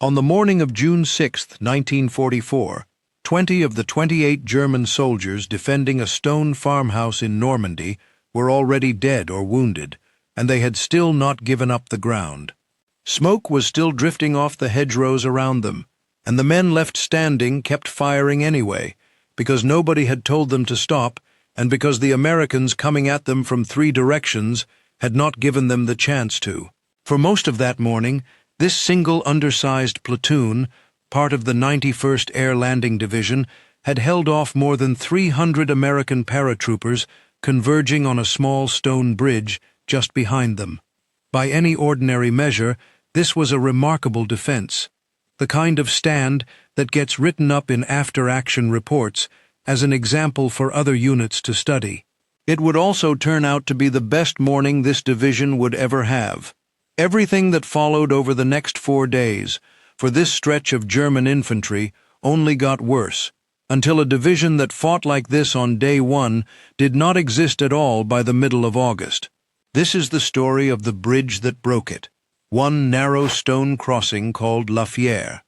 On the morning of June 6, 1944, 20 of the 28 German soldiers defending a stone farmhouse in Normandy were already dead or wounded, and they had still not given up the ground. Smoke was still drifting off the hedgerows around them, and the men left standing kept firing anyway, because nobody had told them to stop, and because the Americans coming at them from 3 directions had not given them the chance to. For most of that morning, this single undersized platoon, part of the 91st Air Landing Division, had held off more than 300 American paratroopers converging on a small stone bridge just behind them. By any ordinary measure, this was a remarkable defense, the kind of stand that gets written up in after-action reports as an example for other units to study. It would also turn out to be the best morning this division would ever have. Everything that followed over the next 4 days, for this stretch of German infantry, only got worse, until a division that fought like this on day 1 did not exist at all by the middle of August. This is the story of the bridge that broke it, one narrow stone crossing called La Fière.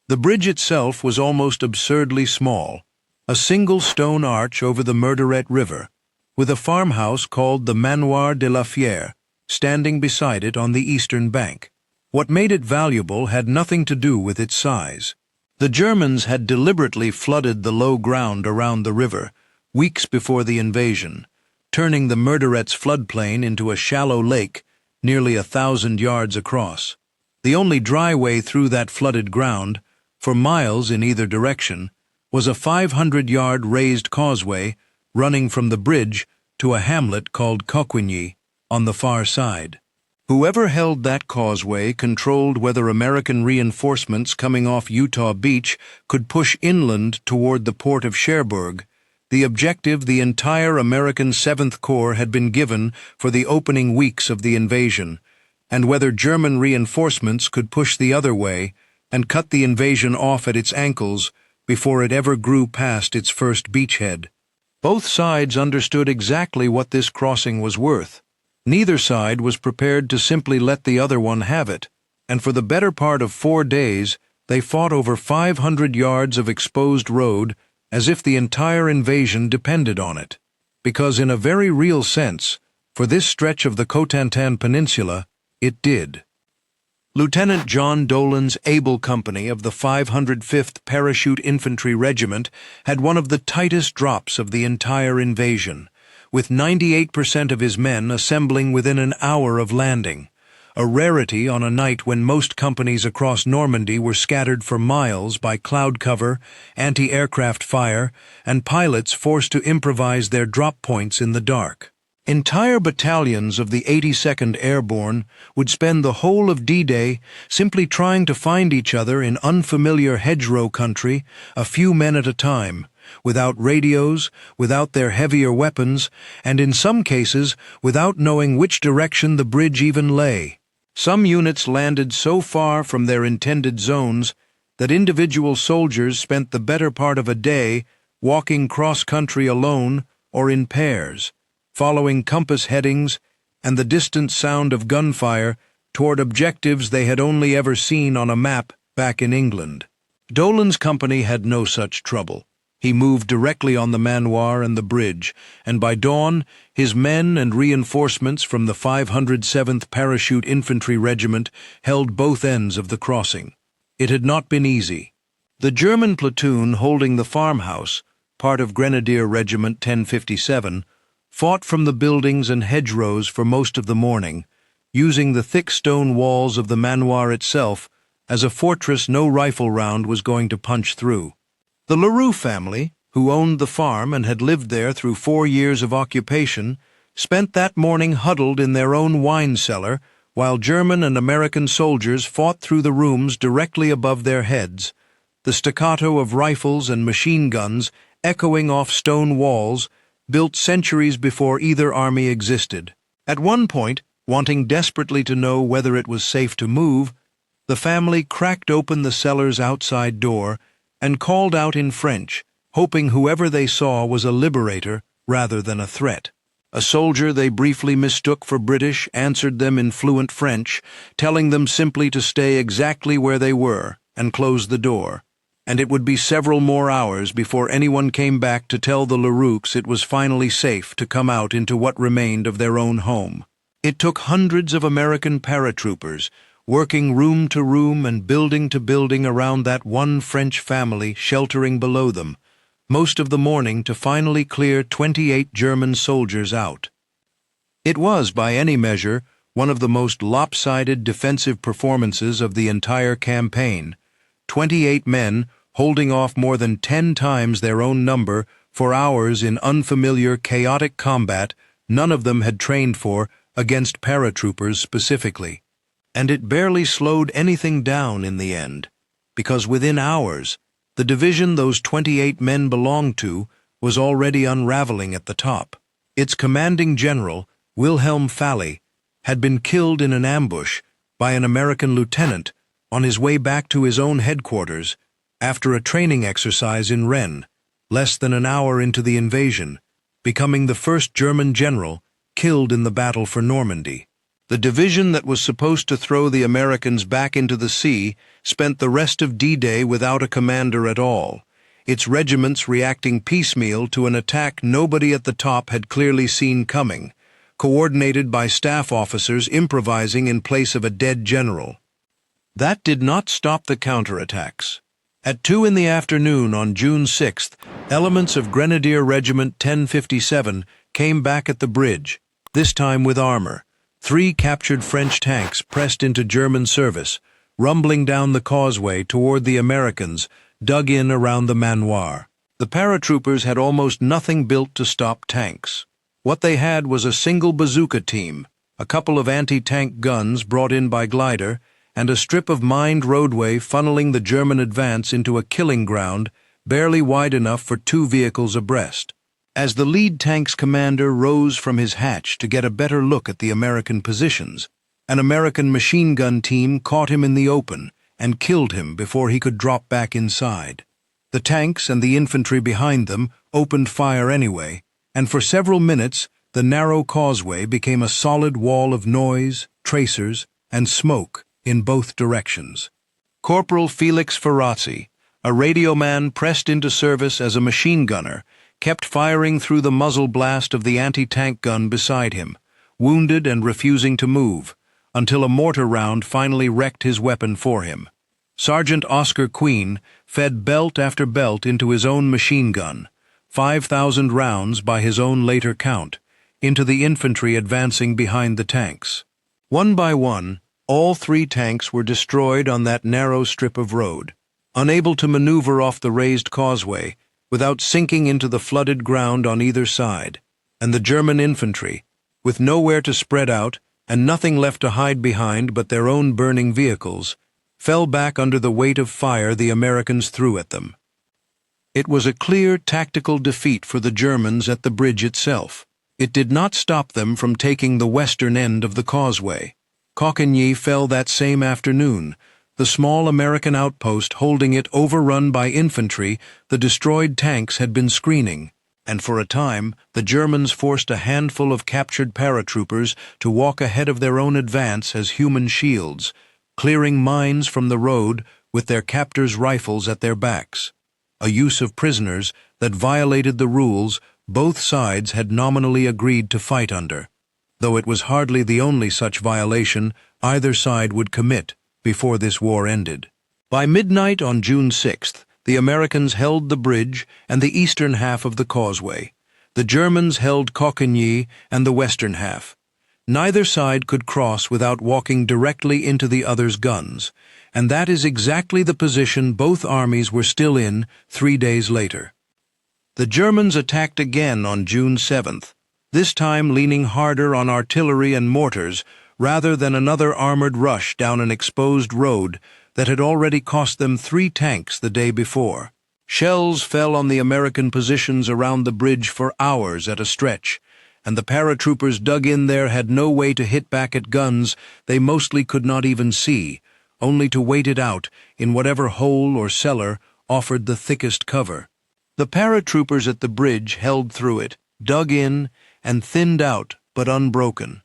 The bridge itself was almost absurdly small, a single stone arch over the Merderet River, with a farmhouse called the Manoir de la Fière standing beside it on the eastern bank. What made it valuable had nothing to do with its size. The Germans had deliberately flooded the low ground around the river weeks before the invasion, turning the Merderet's floodplain into a shallow lake nearly 1,000 yards across. The only dry way through that flooded ground, for miles in either direction, was a 500-yard raised causeway running from the bridge to a hamlet called Coquigny on the far side. Whoever held that causeway controlled whether American reinforcements coming off Utah Beach could push inland toward the port of Cherbourg, the objective the entire American 7th Corps had been given for the opening weeks of the invasion, and whether German reinforcements could push the other way and cut the invasion off at its ankles before it ever grew past its first beachhead. Both sides understood exactly what this crossing was worth. Neither side was prepared to simply let the other one have it, and for the better part of 4 days they fought over 500 yards of exposed road as if the entire invasion depended on it. Because in a very real sense, for this stretch of the Cotentin Peninsula, it did. Lieutenant John Dolan's able company of the 505th Parachute Infantry Regiment had one of the tightest drops of the entire invasion, with 98% of his men assembling within an hour of landing, a rarity on a night when most companies across Normandy were scattered for miles by cloud cover, anti-aircraft fire, and pilots forced to improvise their drop points in the dark. Entire battalions of the 82nd Airborne would spend the whole of D-Day simply trying to find each other in unfamiliar hedgerow country, a few men at a time, without radios, without their heavier weapons, and in some cases without knowing which direction the bridge even lay. Some units landed so far from their intended zones that individual soldiers spent the better part of a day walking cross-country alone or in pairs, following compass headings and the distant sound of gunfire toward objectives they had only ever seen on a map back in England. Dolan's company had no such trouble. He moved directly on the Manoir and the bridge, and by dawn his men and reinforcements from the 507th Parachute Infantry Regiment held both ends of the crossing. It had not been easy. The German platoon holding the farmhouse, part of Grenadier Regiment 1057, fought from the buildings and hedgerows for most of the morning, using the thick stone walls of the Manoir itself as a fortress no rifle round was going to punch through. The Leroux family, who owned the farm and had lived there through 4 years of occupation, spent that morning huddled in their own wine cellar while German and American soldiers fought through the rooms directly above their heads, the staccato of rifles and machine guns echoing off stone walls built centuries before either army existed. At one point, wanting desperately to know whether it was safe to move, the family cracked open the cellar's outside door and called out in French, hoping whoever they saw was a liberator rather than a threat. A soldier they briefly mistook for British answered them in fluent French, telling them simply to stay exactly where they were and closed the door, and it would be several more hours before anyone came back to tell the Lerouxs it was finally safe to come out into what remained of their own home. It took hundreds of American paratroopers, working room to room and building to building around that one French family sheltering below them, most of the morning to finally clear 28 German soldiers out. It was, by any measure, one of the most lopsided defensive performances of the entire campaign. 28 men holding off more than 10 times their own number for hours in unfamiliar, chaotic combat none of them had trained for against paratroopers specifically. And it barely slowed anything down in the end, because within hours, the division those 28 men belonged to was already unraveling at the top. Its commanding general, Wilhelm Falle, had been killed in an ambush by an American lieutenant on his way back to his own headquarters after a training exercise in Rennes, less than an hour into the invasion, becoming the first German general killed in the battle for Normandy. The division that was supposed to throw the Americans back into the sea spent the rest of D-Day without a commander at all, its regiments reacting piecemeal to an attack nobody at the top had clearly seen coming, coordinated by staff officers improvising in place of a dead general. That did not stop the counterattacks. At 2 in the afternoon on June 6th, elements of Grenadier Regiment 1057 came back at the bridge, this time with armor. 3 captured French tanks pressed into German service, rumbling down the causeway toward the Americans, dug in around the Manoir. The paratroopers had almost nothing built to stop tanks. What they had was a single bazooka team, a couple of anti-tank guns brought in by glider, and a strip of mined roadway funneling the German advance into a killing ground barely wide enough for 2 vehicles abreast. As the lead tank's commander rose from his hatch to get a better look at the American positions, an American machine gun team caught him in the open and killed him before he could drop back inside. The tanks and the infantry behind them opened fire anyway, and for several minutes the narrow causeway became a solid wall of noise, tracers, and smoke in both directions. Corporal Felix Ferrazzi, a radio man pressed into service as a machine gunner, kept firing through the muzzle blast of the anti-tank gun beside him, wounded and refusing to move, until a mortar round finally wrecked his weapon for him. Sergeant Oscar Queen fed belt after belt into his own machine gun, 5,000 rounds by his own later count, into the infantry advancing behind the tanks. One by one, all 3 tanks were destroyed on that narrow strip of road, unable to maneuver off the raised causeway without sinking into the flooded ground on either side, and the German infantry, with nowhere to spread out and nothing left to hide behind but their own burning vehicles, fell back under the weight of fire the Americans threw at them. It was a clear tactical defeat for the Germans at the bridge itself. It did not stop them from taking the western end of the causeway. Coquigny fell that same afternoon, the small American outpost holding it overrun by infantry the destroyed tanks had been screening, and for a time the Germans forced a handful of captured paratroopers to walk ahead of their own advance as human shields, clearing mines from the road with their captors' rifles at their backs, a use of prisoners that violated the rules both sides had nominally agreed to fight under, though it was hardly the only such violation either side would commit before this war ended. By midnight on June 6th, the Americans held the bridge and the eastern half of the causeway. The Germans held Coquigny and the western half. Neither side could cross without walking directly into the other's guns, and that is exactly the position both armies were still in 3 days later. The Germans attacked again on June 7th, this time leaning harder on artillery and mortars rather than another armored rush down an exposed road that had already cost them 3 tanks the day before. Shells fell on the American positions around the bridge for hours at a stretch, and the paratroopers dug in there had no way to hit back at guns they mostly could not even see, only to wait it out in whatever hole or cellar offered the thickest cover. The paratroopers at the bridge held through it, dug in, and thinned out but unbroken.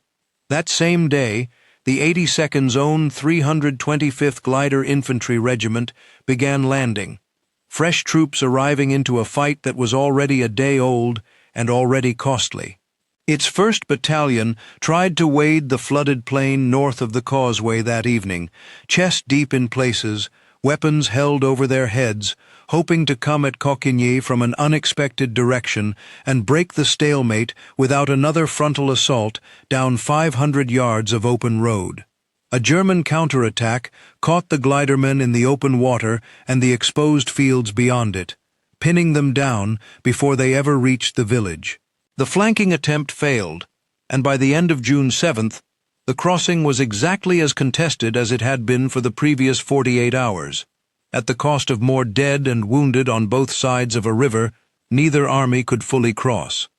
That same day, the 82nd's own 325th Glider Infantry Regiment began landing, fresh troops arriving into a fight that was already a day old and already costly. Its 1st Battalion tried to wade the flooded plain north of the causeway that evening, chest deep in places, weapons held over their heads, hoping to come at Coquigny from an unexpected direction and break the stalemate without another frontal assault down 500 yards of open road. A German counterattack caught the glidermen in the open water and the exposed fields beyond it, pinning them down before they ever reached the village. The flanking attempt failed, and by the end of June 7th, the crossing was exactly as contested as it had been for the previous 48 hours. At the cost of more dead and wounded on both sides of a river, neither army could fully cross.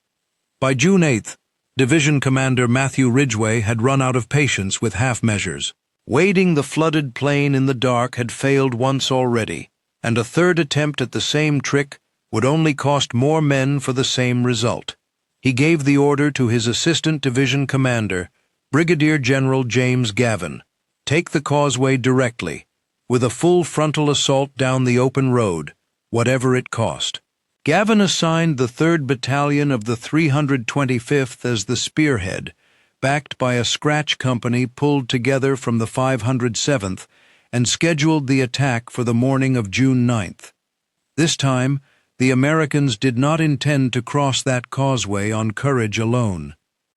By June 8th, Division Commander Matthew Ridgway had run out of patience with half measures. Wading the flooded plain in the dark had failed once already, and a third attempt at the same trick would only cost more men for the same result. He gave the order to his assistant division commander, Brigadier General James Gavin, take the causeway directly, with a full frontal assault down the open road, whatever it cost. Gavin assigned the 3rd Battalion of the 325th as the spearhead, backed by a scratch company pulled together from the 507th, and scheduled the attack for the morning of June 9th. This time, the Americans did not intend to cross that causeway on courage alone.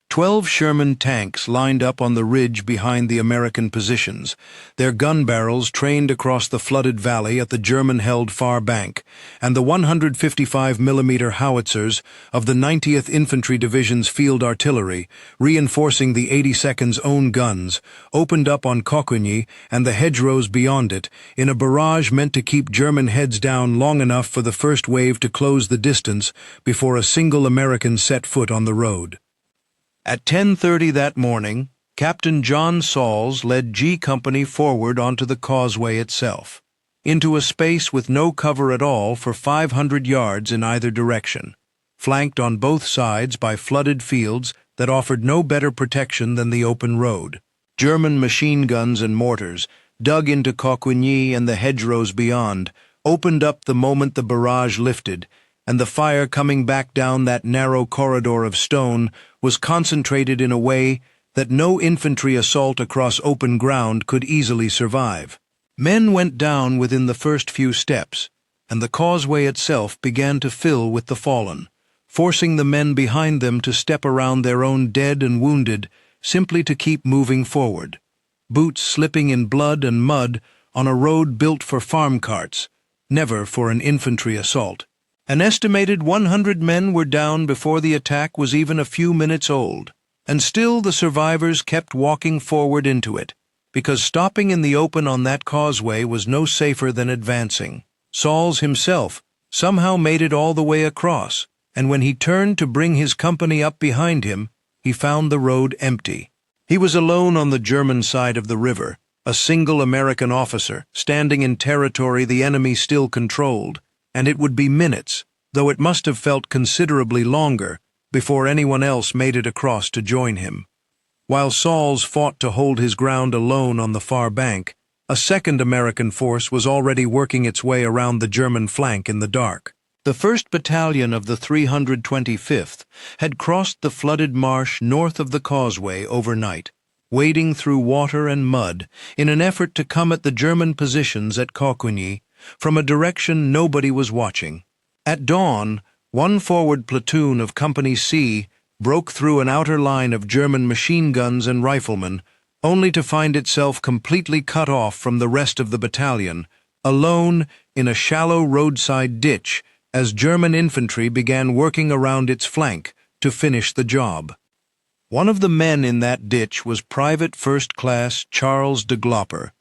12 Sherman tanks lined up on the ridge behind the American positions, their gun barrels trained across the flooded valley at the German-held far bank, and the 155mm howitzers of the 90th Infantry Division's field artillery, reinforcing the 82nd's own guns, opened up on Coquigny and the hedgerows beyond it, in a barrage meant to keep German heads down long enough for the first wave to close the distance before a single American set foot on the road. At 10:30 that morning, Captain John Sauls led G Company forward onto the causeway itself, into a space with no cover at all for 500 yards in either direction, flanked on both sides by flooded fields that offered no better protection than the open road. German machine guns and mortars, dug into Coquigny and the hedgerows beyond, opened up the moment the barrage lifted, and the fire coming back down that narrow corridor of stone was concentrated in a way that no infantry assault across open ground could easily survive. Men went down within the first few steps, and the causeway itself began to fill with the fallen, forcing the men behind them to step around their own dead and wounded simply to keep moving forward, boots slipping in blood and mud on a road built for farm carts, never for an infantry assault. An estimated 100 men were down before the attack was even a few minutes old, and still the survivors kept walking forward into it, because stopping in the open on that causeway was no safer than advancing. Sauls himself somehow made it all the way across, and when he turned to bring his company up behind him, he found the road empty. He was alone on the German side of the river, a single American officer, standing in territory the enemy still controlled, and it would be minutes, though it must have felt considerably longer, before anyone else made it across to join him. While Sauls fought to hold his ground alone on the far bank, a second American force was already working its way around the German flank in the dark. The 1st Battalion of the 325th had crossed the flooded marsh north of the causeway overnight, wading through water and mud in an effort to come at the German positions at Coquigny from a direction nobody was watching. At dawn, one forward platoon of Company C broke through an outer line of German machine guns and riflemen, only to find itself completely cut off from the rest of the battalion, alone in a shallow roadside ditch as German infantry began working around its flank to finish the job. One of the men in that ditch was Private First Class Charles DeGlopper,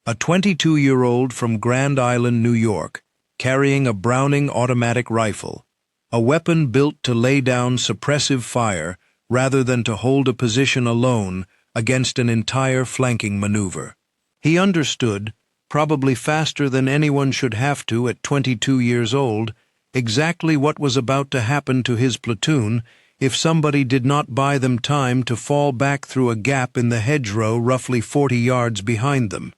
a 22-year-old from Grand Island, New York, carrying a Browning automatic rifle, a weapon built to lay down suppressive fire rather than to hold a position alone against an entire flanking maneuver. He understood, probably faster than anyone should have to at 22 years old, exactly what was about to happen to his platoon if somebody did not buy them time to fall back through a gap in the hedgerow roughly 40 yards behind them.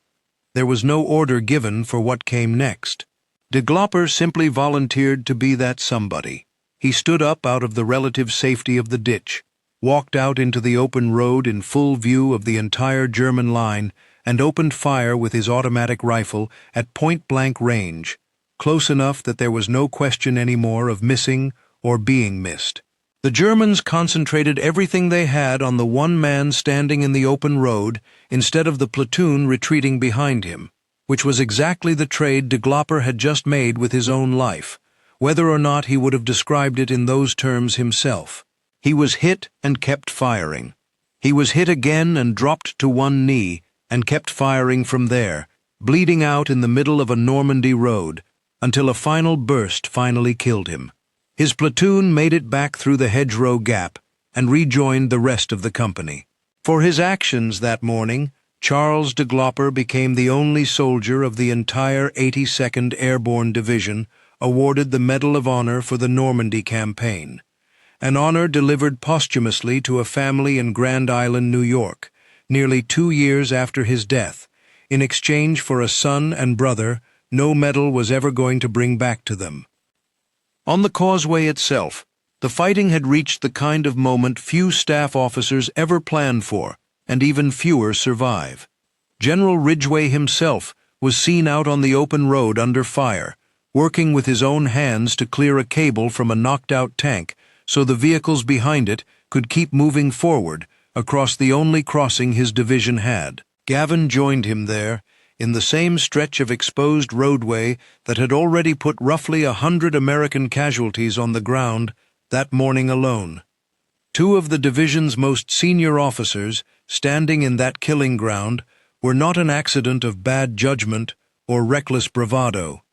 There was no order given for what came next. DeGlopper simply volunteered to be that somebody. He stood up out of the relative safety of the ditch, walked out into the open road in full view of the entire German line, and opened fire with his automatic rifle at point-blank range, close enough that there was no question anymore of missing or being missed. The Germans concentrated everything they had on the one man standing in the open road instead of the platoon retreating behind him, which was exactly the trade DeGlopper had just made with his own life, whether or not he would have described it in those terms himself. He was hit and kept firing. He was hit again and dropped to one knee and kept firing from there, bleeding out in the middle of a Normandy road, until a final burst finally killed him. His platoon made it back through the hedgerow gap and rejoined the rest of the company. For his actions that morning, Charles DeGlopper became the only soldier of the entire 82nd Airborne Division awarded the Medal of Honor for the Normandy campaign, an honor delivered posthumously to a family in Grand Island, New York, nearly 2 years after his death, in exchange for a son and brother no medal was ever going to bring back to them. On the causeway itself, the fighting had reached the kind of moment few staff officers ever planned for, and even fewer survive. General Ridgway himself was seen out on the open road under fire, working with his own hands to clear a cable from a knocked-out tank so the vehicles behind it could keep moving forward across the only crossing his division had. Gavin joined him there, in the same stretch of exposed roadway that had already put roughly 100 American casualties on the ground that morning alone. 2 of the division's most senior officers, standing in that killing ground, were not an accident of bad judgment or reckless bravado.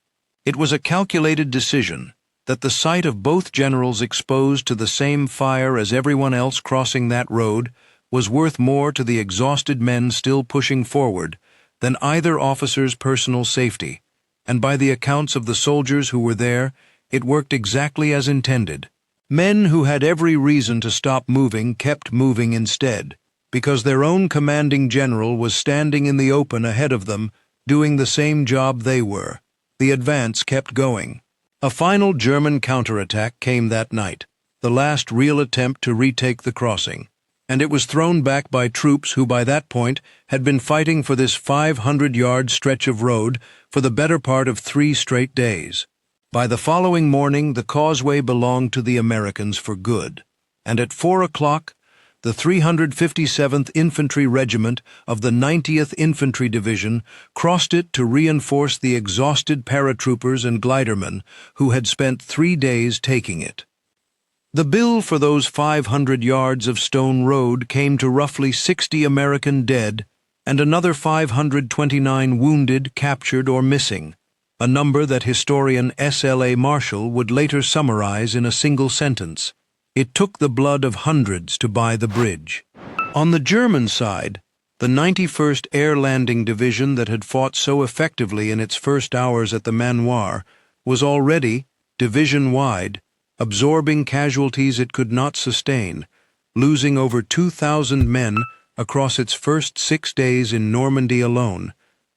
It was a calculated decision that the sight of both generals exposed to the same fire as everyone else crossing that road was worth more to the exhausted men still pushing forward than either officer's personal safety, and by the accounts of the soldiers who were there, it worked exactly as intended. Men who had every reason to stop moving kept moving instead, because their own commanding general was standing in the open ahead of them, doing the same job they were. The advance kept going. A final German counterattack came that night, the last real attempt to retake the crossing, and it was thrown back by troops who by that point had been fighting for this 500-yard stretch of road for the better part of 3 straight days. By the following morning, the causeway belonged to the Americans for good, and at 4 o'clock, the 357th Infantry Regiment of the 90th Infantry Division crossed it to reinforce the exhausted paratroopers and glidermen who had spent 3 days taking it. The bill for those 500 yards of stone road came to roughly 60 American dead and another 529 wounded, captured, or missing, a number that historian S.L.A. Marshall would later summarize in a single sentence: "It took the blood of hundreds to buy the bridge." On the German side, the 91st Air Landing Division that had fought so effectively in its first hours at the Manoir was already, division-wide, absorbing casualties it could not sustain, losing over 2,000 men across its first 6 days in Normandy alone,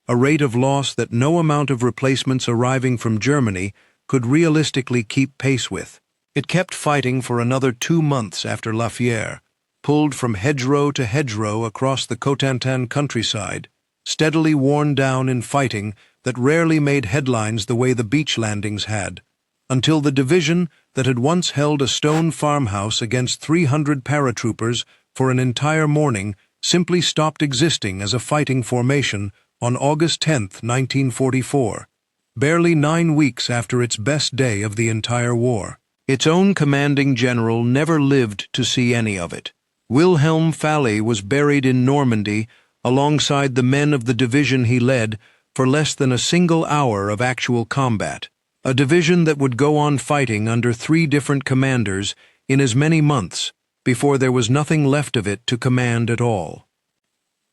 a rate of loss that no amount of replacements arriving from Germany could realistically keep pace with. It kept fighting for another 2 months after La Fière, pulled from hedgerow to hedgerow across the Cotentin countryside, steadily worn down in fighting that rarely made headlines the way the beach landings had, until the division that had once held a stone farmhouse against 300 paratroopers for an entire morning simply stopped existing as a fighting formation on August 10, 1944, barely 9 weeks after its best day of the entire war. Its own commanding general never lived to see any of it. Wilhelm Falle was buried in Normandy alongside the men of the division he led for less than a single hour of actual combat, a division that would go on fighting under 3 different commanders in as many months before there was nothing left of it to command at all.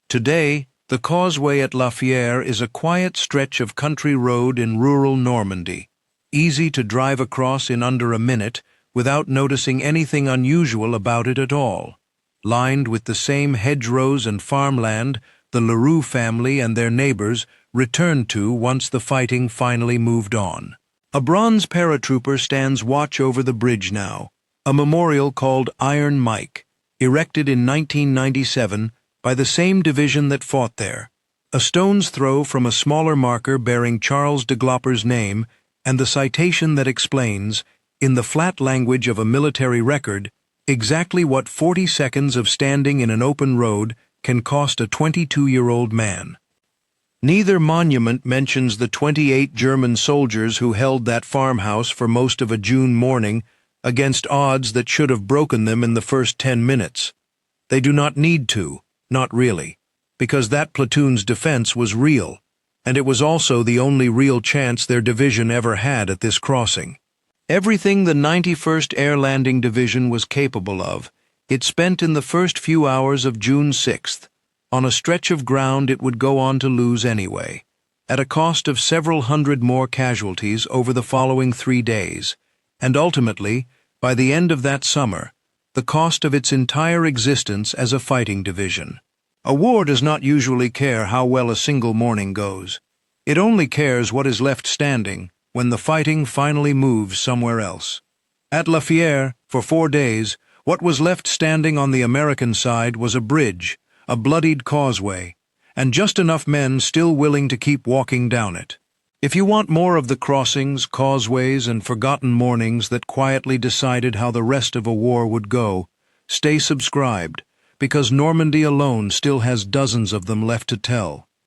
Today, the causeway at La Fière is a quiet stretch of country road in rural Normandy, easy to drive across in under a minute without noticing anything unusual about it at all. Lined with the same hedgerows and farmland, the Leroux family and their neighbors returned to once the fighting finally moved on. A bronze paratrooper stands watch over the bridge now, a memorial called Iron Mike, erected in 1997 by the same division that fought there. A stone's throw from a smaller marker bearing Charles DeGlopper's name and the citation that explains, in the flat language of a military record, exactly what 40 seconds of standing in an open road can cost a 22-year-old man. Neither monument mentions the 28 German soldiers who held that farmhouse for most of a June morning against odds that should have broken them in the first 10 minutes. They do not need to, not really, because that platoon's defense was real, and it was also the only real chance their division ever had at this crossing. Everything the 91st Air Landing Division was capable of, it spent in the first few hours of June 6th, on a stretch of ground it would go on to lose anyway, at a cost of several hundred more casualties over the following 3 days, and ultimately, by the end of that summer, the cost of its entire existence as a fighting division. A war does not usually care how well a single morning goes. It only cares what is left standing when the fighting finally moves somewhere else. At La Fière, for 4 days, what was left standing on the American side was a bridge, a bloodied causeway, and just enough men still willing to keep walking down it. If you want more of the crossings, causeways, and forgotten mornings that quietly decided how the rest of a war would go, stay subscribed, because Normandy alone still has dozens of them left to tell.